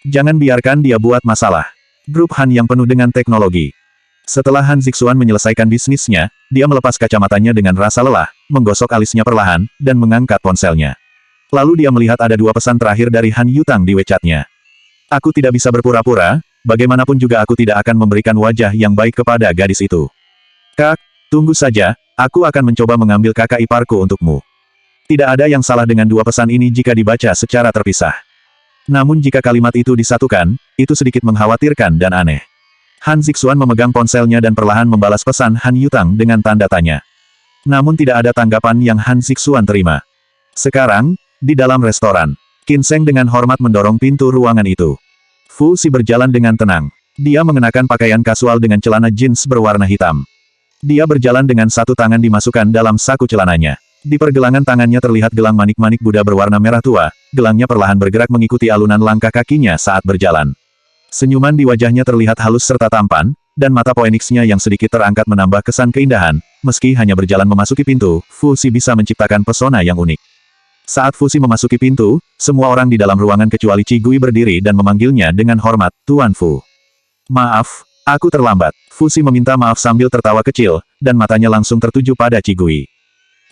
Jangan biarkan dia buat masalah. Grup Han yang penuh dengan teknologi. Setelah Han Zixuan menyelesaikan bisnisnya, dia melepas kacamatanya dengan rasa lelah, menggosok alisnya perlahan, dan mengangkat ponselnya. Lalu dia melihat ada dua pesan terakhir dari Han Yutang di WeChat-nya. Aku tidak bisa berpura-pura, bagaimanapun juga aku tidak akan memberikan wajah yang baik kepada gadis itu. Kak, tunggu saja, aku akan mencoba mengambil kakak iparku untukmu. Tidak ada yang salah dengan dua pesan ini jika dibaca secara terpisah. Namun jika kalimat itu disatukan, itu sedikit mengkhawatirkan dan aneh. Han Zixuan memegang ponselnya dan perlahan membalas pesan Han Yutang dengan tanda tanya. Namun tidak ada tanggapan yang Han Zixuan terima. Sekarang, di dalam restoran, Qin Sheng dengan hormat mendorong pintu ruangan itu. Fu Xi berjalan dengan tenang. Dia mengenakan pakaian kasual dengan celana jeans berwarna hitam. Dia berjalan dengan satu tangan dimasukkan dalam saku celananya. Di pergelangan tangannya terlihat gelang manik-manik Buddha berwarna merah tua, gelangnya perlahan bergerak mengikuti alunan langkah kakinya saat berjalan. Senyuman di wajahnya terlihat halus serta tampan, dan mata poeniksnya yang sedikit terangkat menambah kesan keindahan. Meski hanya berjalan memasuki pintu, Fu Xi bisa menciptakan pesona yang unik. Saat Fu Xi memasuki pintu, semua orang di dalam ruangan kecuali Qi Gui berdiri dan memanggilnya dengan hormat, Tuan Fu. Maaf, aku terlambat. Fu Xi meminta maaf sambil tertawa kecil, dan matanya langsung tertuju pada Qi Gui.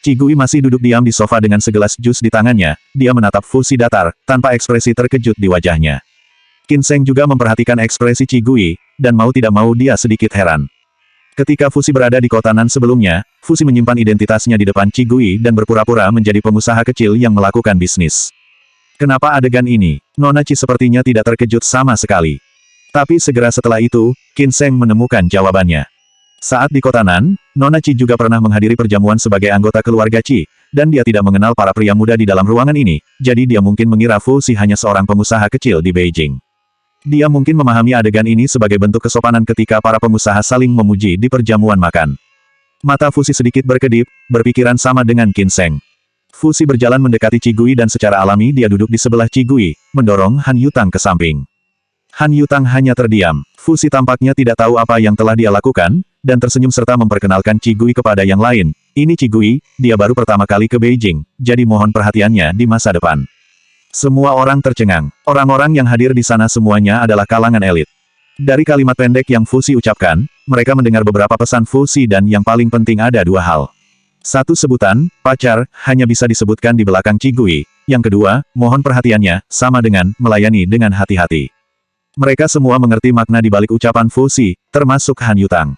Qi Gui masih duduk diam di sofa dengan segelas jus di tangannya, dia menatap Fu Xi datar, tanpa ekspresi terkejut di wajahnya. Qin Sheng juga memperhatikan ekspresi Qi Gui, dan mau tidak mau dia sedikit heran. Ketika Fu Xi berada di kotanan sebelumnya, Fu Xi menyimpan identitasnya di depan Qi Gui dan berpura-pura menjadi pengusaha kecil yang melakukan bisnis. Kenapa adegan ini? Nona Qi sepertinya tidak terkejut sama sekali. Tapi segera setelah itu, Qin Sheng menemukan jawabannya. Saat di kotanan, Nona Qi juga pernah menghadiri perjamuan sebagai anggota keluarga Qi, dan dia tidak mengenal para pria muda di dalam ruangan ini, jadi dia mungkin mengira Fu Xi hanya seorang pengusaha kecil di Beijing. Dia mungkin memahami adegan ini sebagai bentuk kesopanan ketika para pengusaha saling memuji di perjamuan makan. Mata Fu Xi sedikit berkedip, berpikiran sama dengan Qin Sheng. Fu Xi berjalan mendekati Qi Gui dan secara alami dia duduk di sebelah Qi Gui, mendorong Han Yutang ke samping. Han Yutang hanya terdiam. Fu Xi tampaknya tidak tahu apa yang telah dia lakukan, dan tersenyum serta memperkenalkan Qi Gui kepada yang lain. Ini Qi Gui, dia baru pertama kali ke Beijing, jadi mohon perhatiannya di masa depan. Semua orang tercengang. Orang-orang yang hadir di sana semuanya adalah kalangan elit. Dari kalimat pendek yang Fu Xi ucapkan, mereka mendengar beberapa pesan Fu Xi dan yang paling penting ada dua hal. Satu sebutan, pacar, hanya bisa disebutkan di belakang Qi Gui. Yang kedua, mohon perhatiannya, sama dengan, melayani dengan hati-hati. Mereka semua mengerti makna di balik ucapan Fu Xi, termasuk Han Yutang.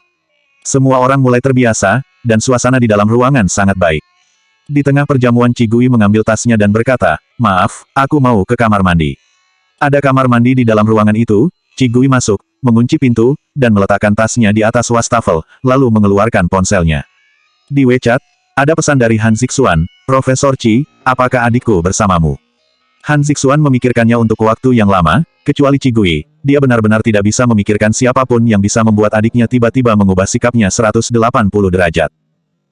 Semua orang mulai terbiasa, dan suasana di dalam ruangan sangat baik. Di tengah perjamuan Qi Gui mengambil tasnya dan berkata, maaf, aku mau ke kamar mandi. Ada kamar mandi di dalam ruangan itu. Qi Gui masuk, mengunci pintu, dan meletakkan tasnya di atas wastafel, lalu mengeluarkan ponselnya. Di WeChat, ada pesan dari Han Zixuan, Profesor Qi, apakah adikku bersamamu? Han Zixuan memikirkannya untuk waktu yang lama, kecuali Qi Gui. Dia benar-benar tidak bisa memikirkan siapapun yang bisa membuat adiknya tiba-tiba mengubah sikapnya 180 derajat.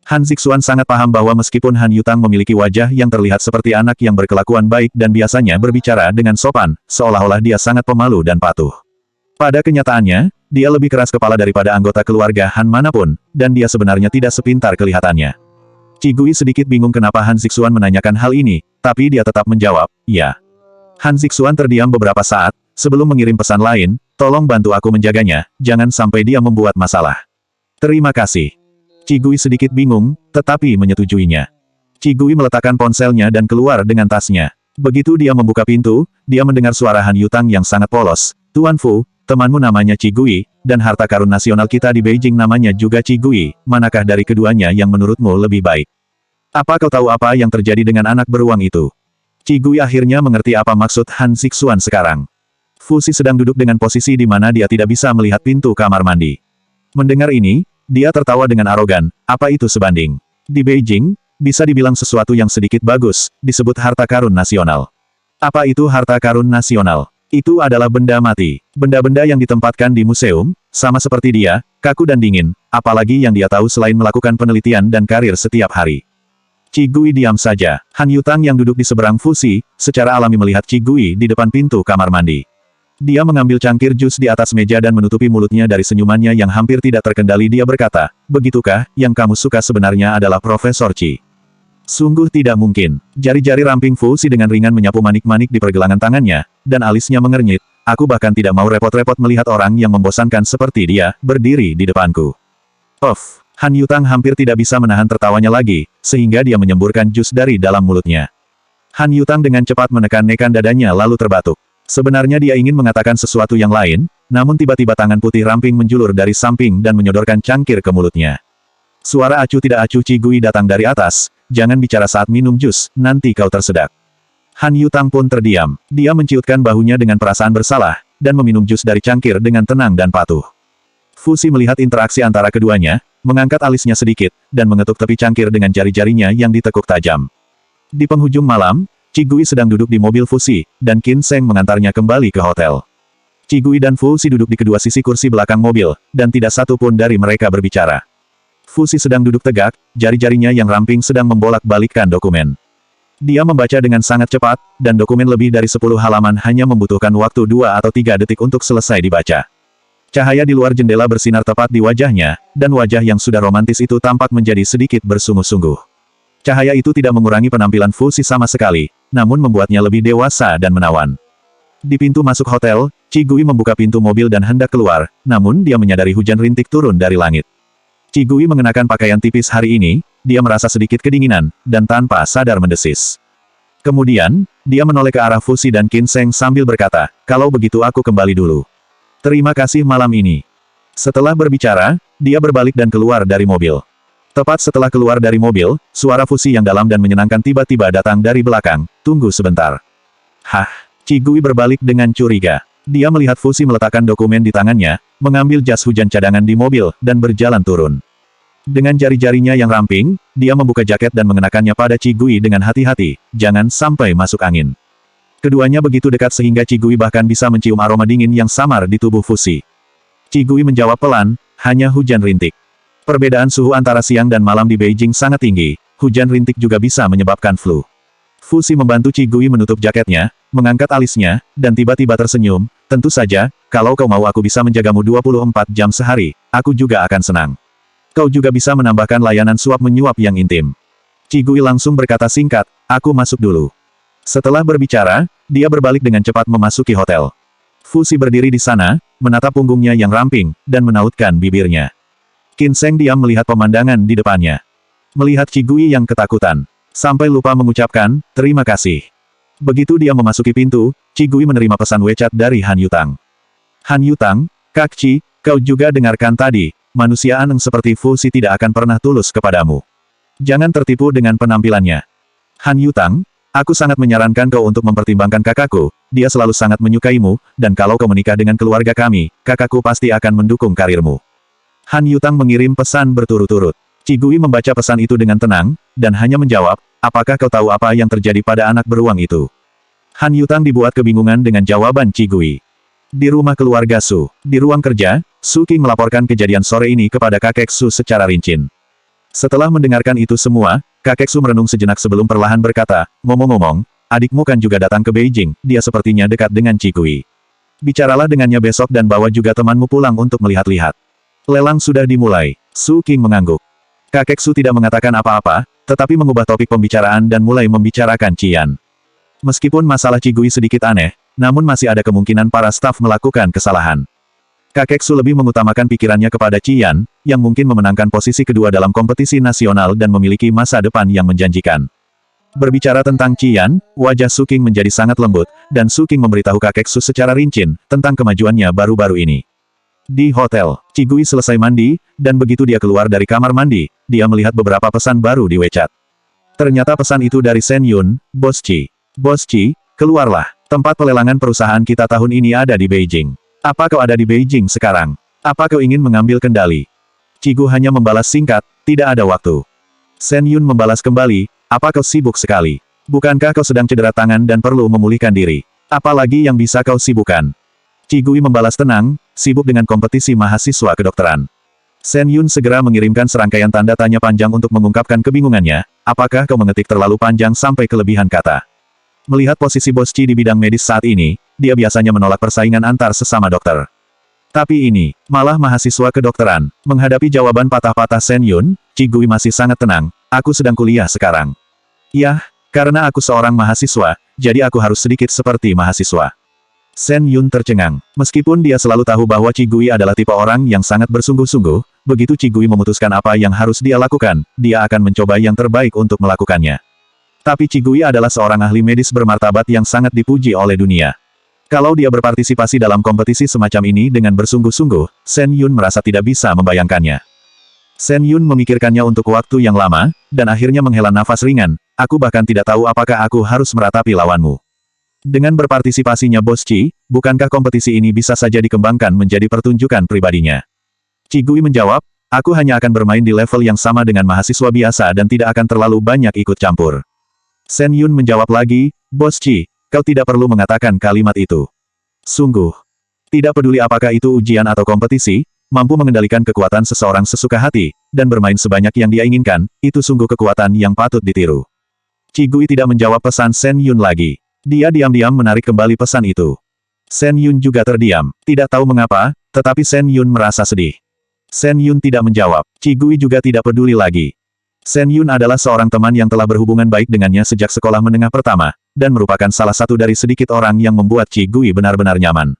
Han Zixuan sangat paham bahwa meskipun Han Yutang memiliki wajah yang terlihat seperti anak yang berkelakuan baik dan biasanya berbicara dengan sopan, seolah-olah dia sangat pemalu dan patuh. Pada kenyataannya, dia lebih keras kepala daripada anggota keluarga Han manapun, dan dia sebenarnya tidak sepintar kelihatannya. Qi Gui sedikit bingung kenapa Han Zixuan menanyakan hal ini, tapi dia tetap menjawab, ya. Han Zixuan terdiam beberapa saat, sebelum mengirim pesan lain, tolong bantu aku menjaganya, jangan sampai dia membuat masalah. Terima kasih. Qi Gui sedikit bingung, tetapi menyetujuinya. Qi Gui meletakkan ponselnya dan keluar dengan tasnya. Begitu dia membuka pintu, dia mendengar suara Han Yutang yang sangat polos. Tuan Fu, temanmu namanya Qi Gui, dan harta karun nasional kita di Beijing namanya juga Qi Gui, manakah dari keduanya yang menurutmu lebih baik? Apa kau tahu apa yang terjadi dengan anak beruang itu? Qi Gui akhirnya mengerti apa maksud Han Zixuan sekarang. Fu Xi sedang duduk dengan posisi di mana dia tidak bisa melihat pintu kamar mandi. Mendengar ini, dia tertawa dengan arogan, apa itu sebanding? Di Beijing, bisa dibilang sesuatu yang sedikit bagus, disebut harta karun nasional. Apa itu harta karun nasional? Itu adalah benda mati. Benda-benda yang ditempatkan di museum, sama seperti dia, kaku dan dingin, apalagi yang dia tahu selain melakukan penelitian dan karir setiap hari. Qi Gui diam saja. Han Yutang yang duduk di seberang Fu Xi, secara alami melihat Qi Gui di depan pintu kamar mandi. Dia mengambil cangkir jus di atas meja dan menutupi mulutnya dari senyumannya yang hampir tidak terkendali. Dia berkata, begitukah, yang kamu suka sebenarnya adalah Profesor Qi? Sungguh tidak mungkin. Jari-jari ramping Fu Xi dengan ringan menyapu manik-manik di pergelangan tangannya, dan alisnya mengernyit. aku bahkan tidak mau repot-repot melihat orang yang membosankan seperti dia, berdiri di depanku. Of, Han Yutang hampir tidak bisa menahan tertawanya lagi, sehingga dia menyemburkan jus dari dalam mulutnya. Han Yutang dengan cepat menekan-nekan dadanya lalu terbatuk. Sebenarnya dia ingin mengatakan sesuatu yang lain, namun tiba-tiba tangan putih ramping menjulur dari samping dan menyodorkan cangkir ke mulutnya. Suara acuh tidak acuh Ci Gui datang dari atas, jangan bicara saat minum jus, nanti kau tersedak. Han Yutang pun terdiam. Dia menciutkan bahunya dengan perasaan bersalah, dan meminum jus dari cangkir dengan tenang dan patuh. Fuzi melihat interaksi antara keduanya, mengangkat alisnya sedikit, dan mengetuk tepi cangkir dengan jari-jarinya yang ditekuk tajam. Di penghujung malam, Ci Gui sedang duduk di mobil Fuzi, dan Qin Sheng mengantarnya kembali ke hotel. Ci Gui dan Fuzi duduk di kedua sisi kursi belakang mobil, dan tidak satu pun dari mereka berbicara. Fuzi sedang duduk tegak, jari-jarinya yang ramping sedang membolak-balikkan dokumen. Dia membaca dengan sangat cepat, dan dokumen lebih dari 10 halaman hanya membutuhkan waktu 2 atau 3 detik untuk selesai dibaca. Cahaya di luar jendela bersinar tepat di wajahnya, dan wajah yang sudah romantis itu tampak menjadi sedikit bersungguh-sungguh. Cahaya itu tidak mengurangi penampilan Fuzi sama sekali, namun membuatnya lebih dewasa dan menawan. Di pintu masuk hotel, Ci Gui membuka pintu mobil dan hendak keluar, namun dia menyadari hujan rintik turun dari langit. Ci Gui mengenakan pakaian tipis hari ini, dia merasa sedikit kedinginan, dan tanpa sadar mendesis. Kemudian, dia menoleh ke arah Fuzi dan Qin Sheng sambil berkata, kalau begitu aku kembali dulu. Terima kasih malam ini. Setelah berbicara, dia berbalik dan keluar dari mobil. Tepat setelah keluar dari mobil, suara Fuzi yang dalam dan menyenangkan tiba-tiba datang dari belakang, tunggu sebentar. Hah? Ci Gui berbalik dengan curiga. Dia melihat Fuzi meletakkan dokumen di tangannya, mengambil jas hujan cadangan di mobil, dan berjalan turun. Dengan jari-jarinya yang ramping, dia membuka jaket dan mengenakannya pada Ci Gui dengan hati-hati, jangan sampai masuk angin. Keduanya begitu dekat sehingga Ci Gui bahkan bisa mencium aroma dingin yang samar di tubuh Fuzi. Ci Gui menjawab pelan, hanya hujan rintik. Perbedaan suhu antara siang dan malam di Beijing sangat tinggi, hujan rintik juga bisa menyebabkan flu. Fuzi membantu Ci Gui menutup jaketnya, mengangkat alisnya, dan tiba-tiba tersenyum, tentu saja, kalau kau mau aku bisa menjagamu 24 jam sehari, aku juga akan senang. Kau juga bisa menambahkan layanan suap-menyuap yang intim. Ci Gui langsung berkata singkat, aku masuk dulu. Setelah berbicara, dia berbalik dengan cepat memasuki hotel. Fuzi berdiri di sana, menatap punggungnya yang ramping, dan menautkan bibirnya. Qin Sheng diam melihat pemandangan di depannya. Melihat Ci Gui yang ketakutan, sampai lupa mengucapkan, terima kasih. Begitu dia memasuki pintu, Ci Gui menerima pesan WeChat dari Han Yutang. Han Yutang, Kak Ci, kau juga dengarkan tadi, manusia aneh seperti Fuzi tidak akan pernah tulus kepadamu. Jangan tertipu dengan penampilannya. Han Yutang, aku sangat menyarankan kau untuk mempertimbangkan kakakku, dia selalu sangat menyukaimu, dan kalau kau menikah dengan keluarga kami, kakakku pasti akan mendukung karirmu. Han Yutang mengirim pesan berturut-turut. Ci Gui membaca pesan itu dengan tenang, dan hanya menjawab, apakah kau tahu apa yang terjadi pada anak beruang itu? Han Yutang dibuat kebingungan dengan jawaban Ci Gui. Di rumah keluarga Su, di ruang kerja, Su Qing melaporkan kejadian sore ini kepada kakek Su secara rinci. Setelah mendengarkan itu semua, kakek Su merenung sejenak sebelum perlahan berkata, ngomong-ngomong, adikmu kan juga datang ke Beijing, dia sepertinya dekat dengan Ci Gui. Bicaralah dengannya besok dan bawa juga temanmu pulang untuk melihat-lihat. Lelang sudah dimulai, Su Qing mengangguk. Kakek Su tidak mengatakan apa-apa, tetapi mengubah topik pembicaraan dan mulai membicarakan Cian. Meskipun masalah Ci Gui sedikit aneh, namun masih ada kemungkinan para staf melakukan kesalahan. Kakek Su lebih mengutamakan pikirannya kepada Cian, yang mungkin memenangkan posisi kedua dalam kompetisi nasional dan memiliki masa depan yang menjanjikan. Berbicara tentang Cian, wajah Su Qing menjadi sangat lembut, dan Su Qing memberitahu kakek Su secara rinci tentang kemajuannya baru-baru ini. Di hotel, Ci Gui selesai mandi, dan begitu dia keluar dari kamar mandi, dia melihat beberapa pesan baru di WeChat. Ternyata pesan itu dari Shen Yun, Bos Ci. Bos Ci, keluarlah. Tempat pelelangan perusahaan kita tahun ini ada di Beijing. Apa kau ada di Beijing sekarang? Apa kau ingin mengambil kendali? Ci Gui hanya membalas singkat, tidak ada waktu. Shen Yun membalas kembali, apa kau sibuk sekali? Bukankah kau sedang cedera tangan dan perlu memulihkan diri? Apalagi yang bisa kau sibukkan? Ci Gui membalas tenang, sibuk dengan kompetisi mahasiswa kedokteran. Shen Yun segera mengirimkan serangkaian tanda tanya panjang untuk mengungkapkan kebingungannya, apakah kau mengetik terlalu panjang sampai kelebihan kata? Melihat posisi Bos Ci di bidang medis saat ini, dia biasanya menolak persaingan antar sesama dokter. Tapi ini, malah mahasiswa kedokteran. Menghadapi jawaban patah-patah Shen Yun, Ci Gui masih sangat tenang, aku sedang kuliah sekarang. Yah, karena aku seorang mahasiswa, jadi aku harus sedikit seperti mahasiswa. Shen Yun tercengang. Meskipun dia selalu tahu bahwa Qi Gui adalah tipe orang yang sangat bersungguh-sungguh, begitu Qi Gui memutuskan apa yang harus dia lakukan, dia akan mencoba yang terbaik untuk melakukannya. Tapi Qi Gui adalah seorang ahli medis bermartabat yang sangat dipuji oleh dunia. Kalau dia berpartisipasi dalam kompetisi semacam ini dengan bersungguh-sungguh, Shen Yun merasa tidak bisa membayangkannya. Shen Yun memikirkannya untuk waktu yang lama, dan akhirnya menghela nafas ringan. Aku bahkan tidak tahu apakah aku harus meratapi lawanmu. Dengan berpartisipasinya Bos Qi, bukankah kompetisi ini bisa saja dikembangkan menjadi pertunjukan pribadinya? Qi Gui menjawab, aku hanya akan bermain di level yang sama dengan mahasiswa biasa dan tidak akan terlalu banyak ikut campur. Shen Yun menjawab lagi, Bos Qi, kau tidak perlu mengatakan kalimat itu. Sungguh. Tidak peduli apakah itu ujian atau kompetisi, mampu mengendalikan kekuatan seseorang sesuka hati, dan bermain sebanyak yang dia inginkan, itu sungguh kekuatan yang patut ditiru. Qi Gui tidak menjawab pesan Shen Yun lagi. Dia diam-diam menarik kembali pesan itu. Shen Yun juga terdiam. Tidak tahu mengapa, tetapi Shen Yun merasa sedih. Shen Yun tidak menjawab. Qi Gui juga tidak peduli lagi. Shen Yun adalah seorang teman yang telah berhubungan baik dengannya sejak sekolah menengah pertama, dan merupakan salah satu dari sedikit orang yang membuat Qi Gui benar-benar nyaman.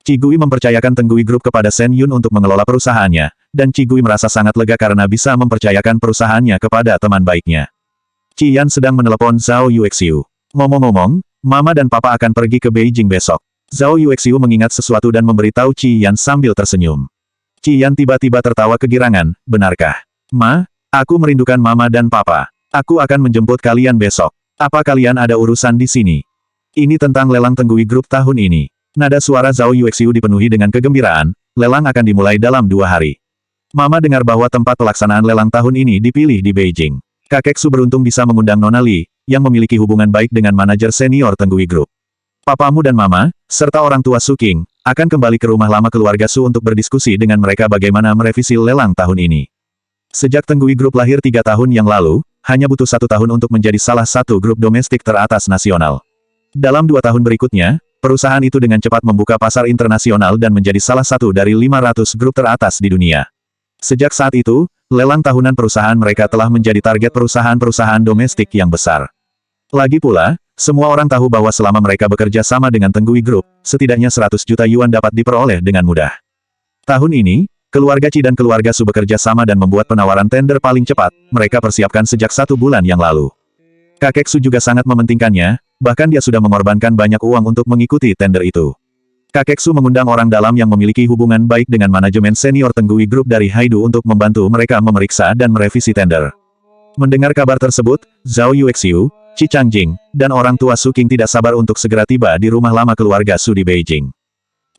Qi Gui mempercayakan Tenggui Group kepada Shen Yun untuk mengelola perusahaannya, dan Qi Gui merasa sangat lega karena bisa mempercayakan perusahaannya kepada teman baiknya. Qi Yan sedang menelepon Zhao Yuexiu. Ngomong-ngomong, Mama dan Papa akan pergi ke Beijing besok. Zhao Yuexiu mengingat sesuatu dan memberitahu Qi Yan sambil tersenyum. Qi Yan tiba-tiba tertawa kegirangan, benarkah? Ma, aku merindukan Mama dan Papa. Aku akan menjemput kalian besok. Apa kalian ada urusan di sini? Ini tentang lelang Tenggui Group tahun ini. Nada suara Zhao Yuexiu dipenuhi dengan kegembiraan, lelang akan dimulai dalam 2 hari. Mama dengar bahwa tempat pelaksanaan lelang tahun ini dipilih di Beijing. Kakek Su beruntung bisa mengundang Nona Li, yang memiliki hubungan baik dengan manajer senior Tenggui Group. Papamu dan Mama, serta orang tua Su King, akan kembali ke rumah lama keluarga Su untuk berdiskusi dengan mereka bagaimana merevisi lelang tahun ini. Sejak Tenggui Group lahir 3 tahun yang lalu, hanya butuh 1 tahun untuk menjadi salah satu grup domestik teratas nasional. Dalam 2 tahun berikutnya, perusahaan itu dengan cepat membuka pasar internasional dan menjadi salah satu dari 500 grup teratas di dunia. Sejak saat itu, lelang tahunan perusahaan mereka telah menjadi target perusahaan-perusahaan domestik yang besar. Lagi pula, semua orang tahu bahwa selama mereka bekerja sama dengan Tenggui Group, setidaknya 100 juta yuan dapat diperoleh dengan mudah. Tahun ini, keluarga Qi dan keluarga Su bekerja sama dan membuat penawaran tender paling cepat, mereka persiapkan sejak 1 bulan yang lalu. Kakek Su juga sangat mementingkannya, bahkan dia sudah mengorbankan banyak uang untuk mengikuti tender itu. Kakek Su mengundang orang dalam yang memiliki hubungan baik dengan manajemen senior Tenggui Group dari Haidu untuk membantu mereka memeriksa dan merevisi tender. Mendengar kabar tersebut, Zhao Yuexiu, Qi Changjing, dan orang tua Su King tidak sabar untuk segera tiba di rumah lama keluarga Su di Beijing.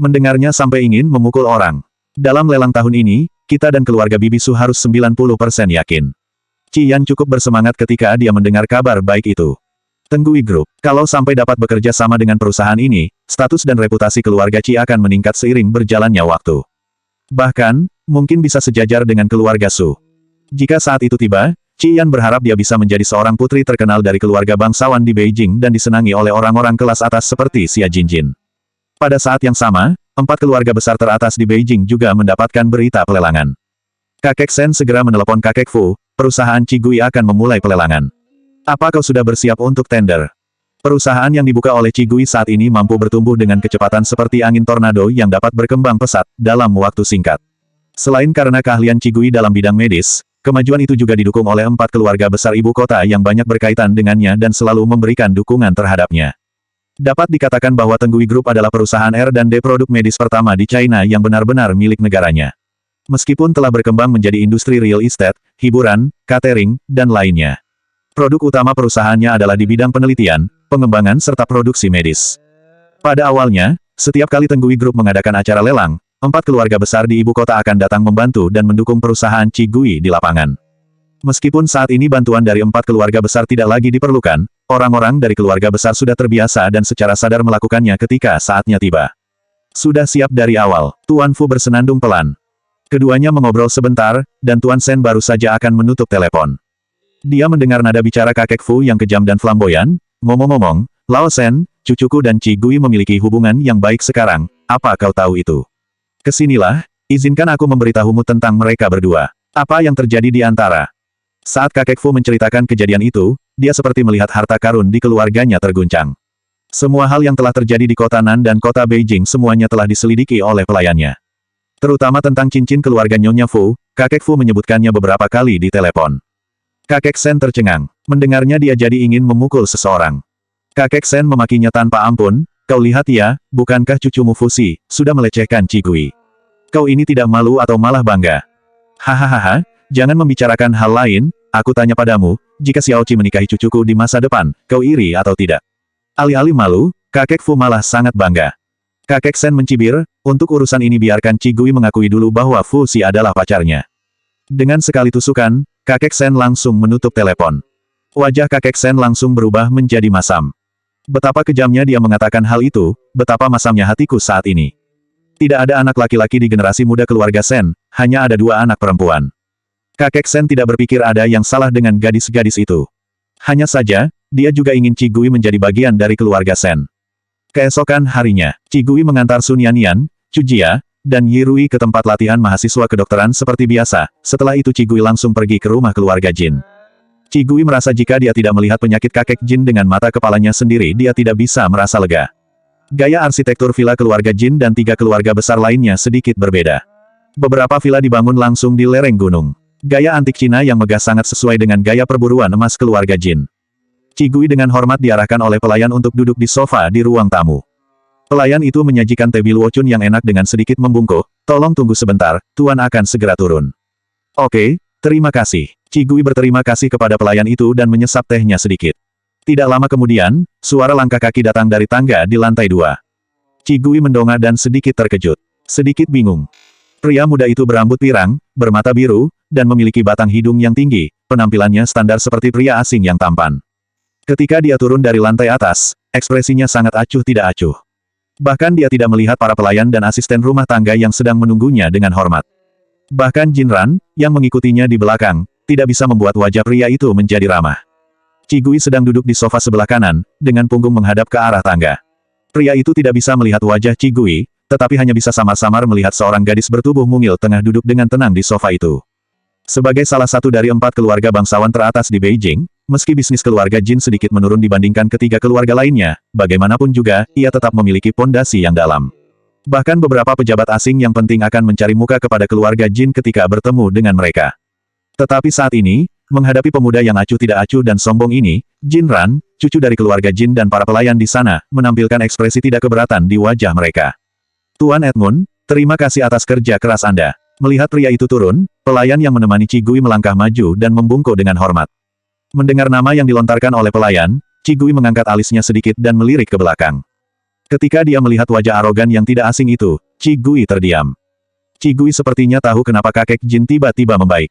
Mendengarnya sampai ingin memukul orang. Dalam lelang tahun ini, kita dan keluarga Bibi Su harus 90% yakin. Qi Yan cukup bersemangat ketika dia mendengar kabar baik itu. Tenggui Group, kalau sampai dapat bekerja sama dengan perusahaan ini, status dan reputasi keluarga Qi akan meningkat seiring berjalannya waktu. Bahkan, mungkin bisa sejajar dengan keluarga Su. Jika saat itu tiba, Qi Yan berharap dia bisa menjadi seorang putri terkenal dari keluarga bangsawan di Beijing dan disenangi oleh orang-orang kelas atas seperti Xia Jinjin. Pada saat yang sama, 4 keluarga besar teratas di Beijing juga mendapatkan berita pelelangan. Kakek Shen segera menelepon kakek Fu, perusahaan Qi Gui akan memulai pelelangan. Apa kau sudah bersiap untuk tender? Perusahaan yang dibuka oleh Qi Gui saat ini mampu bertumbuh dengan kecepatan seperti angin tornado yang dapat berkembang pesat dalam waktu singkat. Selain karena keahlian Qi Gui dalam bidang medis, kemajuan itu juga didukung oleh 4 keluarga besar ibu kota yang banyak berkaitan dengannya dan selalu memberikan dukungan terhadapnya. Dapat dikatakan bahwa Tenggui Group adalah perusahaan R&D produk medis pertama di China yang benar-benar milik negaranya. Meskipun telah berkembang menjadi industri real estate, hiburan, catering, dan lainnya. Produk utama perusahaannya adalah di bidang penelitian, pengembangan serta produksi medis. Pada awalnya, setiap kali Tenggui Group mengadakan acara lelang, 4 keluarga besar di ibu kota akan datang membantu dan mendukung perusahaan Qi Gui di lapangan. Meskipun saat ini bantuan dari 4 keluarga besar tidak lagi diperlukan, orang-orang dari keluarga besar sudah terbiasa dan secara sadar melakukannya ketika saatnya tiba. Sudah siap dari awal, Tuan Fu bersenandung pelan. Keduanya mengobrol sebentar, dan Tuan Shen baru saja akan menutup telepon. Dia mendengar nada bicara kakek Fu yang kejam dan flamboyan. Ngomong-ngomong, Lao Shen, cucuku dan Qi Gui memiliki hubungan yang baik sekarang, apa kau tahu itu? Kesinilah, izinkan aku memberitahumu tentang mereka berdua. Apa yang terjadi di antara? Saat kakek Fu menceritakan kejadian itu, dia seperti melihat harta karun di keluarganya terguncang. Semua hal yang telah terjadi di kota Nan dan kota Beijing semuanya telah diselidiki oleh pelayannya. Terutama tentang cincin keluarga Nyonya Fu, kakek Fu menyebutkannya beberapa kali di telepon. Kakek Sen tercengang. Mendengarnya dia jadi ingin memukul seseorang. Kakek Sen memakinya tanpa ampun, kau lihat ya, bukankah cucumu Fusi, sudah melecehkan Cigui. Kau ini tidak malu atau malah bangga? Hahaha, jangan membicarakan hal lain, aku tanya padamu, jika Xiaoqi menikahi cucuku di masa depan, kau iri atau tidak? Alih-alih malu, kakek Fu malah sangat bangga. Kakek Sen mencibir, untuk urusan ini biarkan Cigui mengakui dulu bahwa Fusi adalah pacarnya. Dengan sekali tusukan, kakek Sen langsung menutup telepon. Wajah kakek Sen langsung berubah menjadi masam. Betapa kejamnya dia mengatakan hal itu, betapa masamnya hatiku saat ini. Tidak ada anak laki-laki di generasi muda keluarga Sen, hanya ada 2 anak perempuan. Kakek Sen tidak berpikir ada yang salah dengan gadis-gadis itu. Hanya saja, dia juga ingin Cigui menjadi bagian dari keluarga Sen. Keesokan harinya, Cigui mengantar Sun Yanyan, Chu Jia, dan Yi Rui ke tempat latihan mahasiswa kedokteran seperti biasa. Setelah itu Cigui langsung pergi ke rumah keluarga Jin. Cigui merasa jika dia tidak melihat penyakit kakek Jin dengan mata kepalanya sendiri dia tidak bisa merasa lega. Gaya arsitektur villa keluarga Jin dan 3 keluarga besar lainnya sedikit berbeda. Beberapa villa dibangun langsung di lereng gunung. Gaya antik Cina yang megah sangat sesuai dengan gaya perburuan emas keluarga Jin. Cigui dengan hormat diarahkan oleh pelayan untuk duduk di sofa di ruang tamu. Pelayan itu menyajikan teh bilwocun yang enak dengan sedikit membungkuk, tolong tunggu sebentar, tuan akan segera turun. Oke, terima kasih. Cigui berterima kasih kepada pelayan itu dan menyesap tehnya sedikit. Tidak lama kemudian, suara langkah kaki datang dari tangga di lantai 2. Cigui mendongak dan sedikit terkejut. Sedikit bingung. Pria muda itu berambut pirang, bermata biru, dan memiliki batang hidung yang tinggi, penampilannya standar seperti pria asing yang tampan. Ketika dia turun dari lantai atas, ekspresinya sangat acuh tidak acuh. Bahkan dia tidak melihat para pelayan dan asisten rumah tangga yang sedang menunggunya dengan hormat. Bahkan Jin Ran, yang mengikutinya di belakang, tidak bisa membuat wajah pria itu menjadi ramah. Cigui sedang duduk di sofa sebelah kanan, dengan punggung menghadap ke arah tangga. Pria itu tidak bisa melihat wajah Cigui, tetapi hanya bisa samar-samar melihat seorang gadis bertubuh mungil tengah duduk dengan tenang di sofa itu. Sebagai salah satu dari 4 keluarga bangsawan teratas di Beijing, meski bisnis keluarga Jin sedikit menurun dibandingkan ketiga keluarga lainnya, bagaimanapun juga, ia tetap memiliki pondasi yang dalam. Bahkan beberapa pejabat asing yang penting akan mencari muka kepada keluarga Jin ketika bertemu dengan mereka. Tetapi saat ini, menghadapi pemuda yang acuh tidak acuh dan sombong ini, Jin Ran, cucu dari keluarga Jin dan para pelayan di sana, menampilkan ekspresi tidak keberatan di wajah mereka. Tuan Edmund, terima kasih atas kerja keras Anda. Melihat pria itu turun, pelayan yang menemani Cigui melangkah maju dan membungkuk dengan hormat. Mendengar nama yang dilontarkan oleh pelayan, Cigui mengangkat alisnya sedikit dan melirik ke belakang. Ketika dia melihat wajah arogan yang tidak asing itu, Cigui terdiam. Cigui sepertinya tahu kenapa kakek Jin tiba-tiba membaik.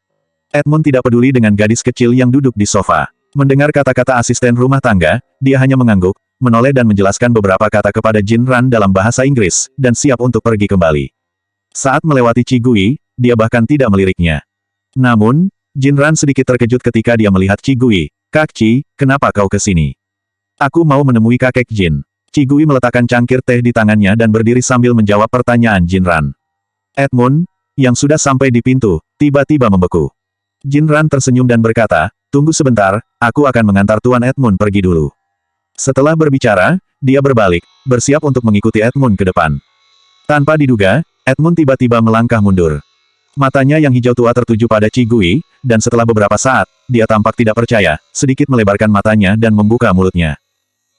Edmund tidak peduli dengan gadis kecil yang duduk di sofa. Mendengar kata-kata asisten rumah tangga, dia hanya mengangguk, menoleh dan menjelaskan beberapa kata kepada Jin Ran dalam bahasa Inggris, dan siap untuk pergi kembali. Saat melewati Cigui, dia bahkan tidak meliriknya. Namun, Jin Ran sedikit terkejut ketika dia melihat Cigui. Kak Ci, kenapa kau ke sini? Aku mau menemui kakek Jin. Cigui meletakkan cangkir teh di tangannya dan berdiri sambil menjawab pertanyaan Jin Ran. Edmund, yang sudah sampai di pintu, tiba-tiba membeku. Jin Ran tersenyum dan berkata, tunggu sebentar, aku akan mengantar Tuan Edmund pergi dulu. Setelah berbicara, dia berbalik, bersiap untuk mengikuti Edmund ke depan. Tanpa diduga, Edmund tiba-tiba melangkah mundur. Matanya yang hijau tua tertuju pada Cigui, dan setelah beberapa saat, dia tampak tidak percaya, sedikit melebarkan matanya dan membuka mulutnya.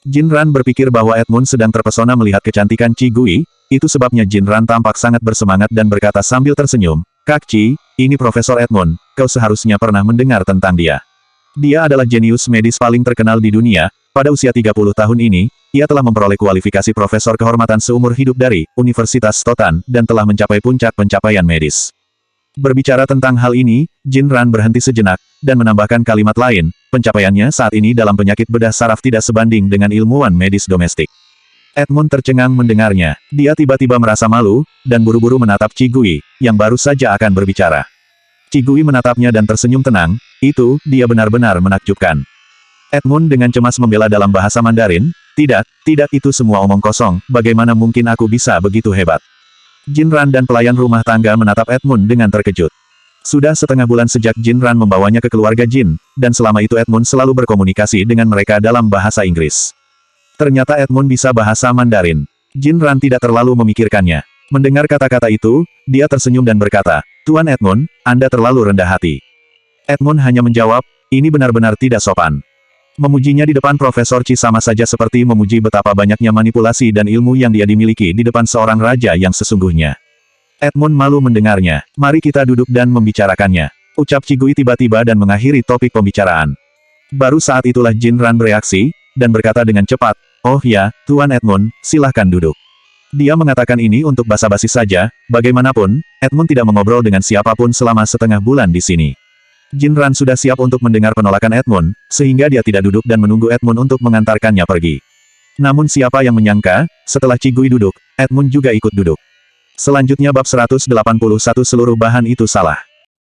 Jin Ran berpikir bahwa Edmund sedang terpesona melihat kecantikan Cigui, itu sebabnya Jin Ran tampak sangat bersemangat dan berkata sambil tersenyum, Kak Ci, ini Profesor Edmund, kau seharusnya pernah mendengar tentang dia. Dia adalah jenius medis paling terkenal di dunia, pada usia 30 tahun ini, ia telah memperoleh kualifikasi profesor kehormatan seumur hidup dari Universitas Stotan dan telah mencapai puncak pencapaian medis. Berbicara tentang hal ini, Jin Ran berhenti sejenak, dan menambahkan kalimat lain, pencapaiannya saat ini dalam penyakit bedah saraf tidak sebanding dengan ilmuwan medis domestik. Edmund tercengang mendengarnya, dia tiba-tiba merasa malu, dan buru-buru menatap Cigui, yang baru saja akan berbicara. Cigui menatapnya dan tersenyum tenang, itu, dia benar-benar menakjubkan. Edmund dengan cemas membela dalam bahasa Mandarin, tidak itu semua omong kosong, bagaimana mungkin aku bisa begitu hebat. Jin Ran dan pelayan rumah tangga menatap Edmund dengan terkejut. Sudah setengah bulan sejak Jin Ran membawanya ke keluarga Jin, dan selama itu Edmund selalu berkomunikasi dengan mereka dalam bahasa Inggris. Ternyata Edmund bisa bahasa Mandarin. Jin Ran tidak terlalu memikirkannya. Mendengar kata-kata itu, dia tersenyum dan berkata, "Tuan Edmund, Anda terlalu rendah hati." Edmund hanya menjawab, "Ini benar-benar tidak sopan." Memujinya di depan Profesor Chi sama saja seperti memuji betapa banyaknya manipulasi dan ilmu yang dia dimiliki di depan seorang raja yang sesungguhnya. Edmund malu mendengarnya. "Mari kita duduk dan membicarakannya," ucap Cigui tiba-tiba dan mengakhiri topik pembicaraan. Baru saat itulah Jin Ran bereaksi, dan berkata dengan cepat, "Oh ya, Tuan Edmund, silahkan duduk." Dia mengatakan ini untuk basa-basi saja, bagaimanapun, Edmund tidak mengobrol dengan siapapun selama setengah bulan di sini. Jin Ran sudah siap untuk mendengar penolakan Edmund, sehingga dia tidak duduk dan menunggu Edmund untuk mengantarkannya pergi. Namun siapa yang menyangka, setelah Cigui duduk, Edmund juga ikut duduk. Selanjutnya bab 181 seluruh bahan itu salah.